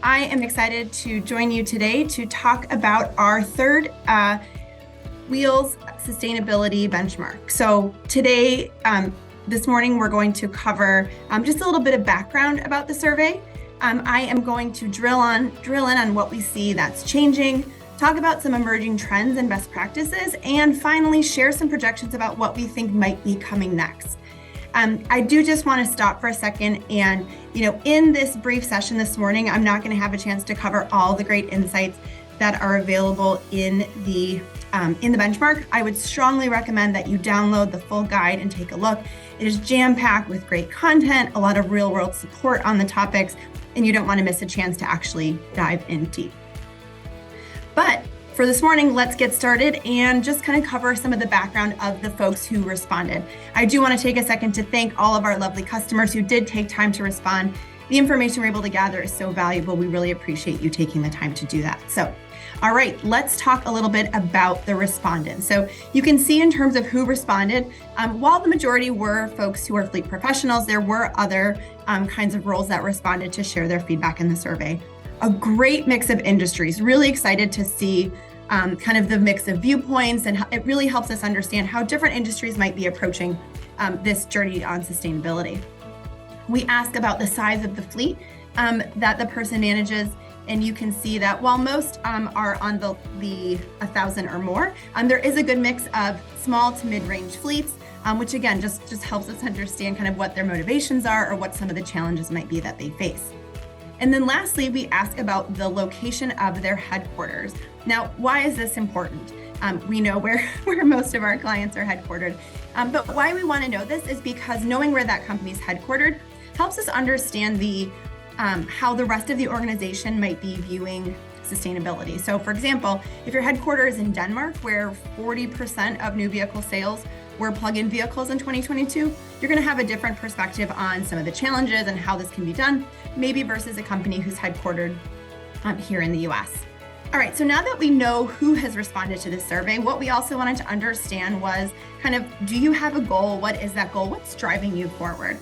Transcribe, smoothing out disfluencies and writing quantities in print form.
I am excited to join you today to talk about our third Wheels Sustainability Benchmark. So today, this morning, we're going to cover just a little bit of background about the survey. I am going to drill in on what we see that's changing, talk about some emerging trends and best practices, and finally share some projections about what we think might be coming next. I do just want to stop for a second and, in this brief session this morning, I'm not going to have a chance to cover all the great insights that are available in the benchmark. I would strongly recommend that you download the full guide and take a look. It is jam-packed with great content, a lot of real-world support on the topics, and you don't want to miss a chance to actually dive in deep. But for this morning, let's get started and just kind of cover some of the background of the folks who responded. I do want to take a second to thank all of our lovely customers who did take time to respond. The information we're able to gather is so valuable. We really appreciate you taking the time to do that. So, all right, let's talk a little bit about the respondents. So you can see in terms of who responded, while the majority were folks who are fleet professionals, there were other kinds of roles that responded to share their feedback in the survey. A great mix of industries. Really excited to see kind of the mix of viewpoints, and it really helps us understand how different industries might be approaching this journey on sustainability. We ask about the size of the fleet that the person manages, and you can see that while most are on the 1,000 or more, there is a good mix of small to mid-range fleets, which again just helps us understand kind of what their motivations are or what some of the challenges might be that they face. And then lastly, we ask about the location of their headquarters. Now, why is this important? We know where most of our clients are headquartered, but why we want to know this is because knowing where that company is headquartered helps us understand how the rest of the organization might be viewing sustainability. So for example, if your headquarters is in Denmark, where 40% of new vehicle sales were plug-in vehicles in 2022, you're going to have a different perspective on some of the challenges and how this can be done, maybe versus a company who's headquartered here in the US. All right, so now that we know who has responded to this survey, what we also wanted to understand was kind of, do you have a goal? What is that goal? What's driving you forward?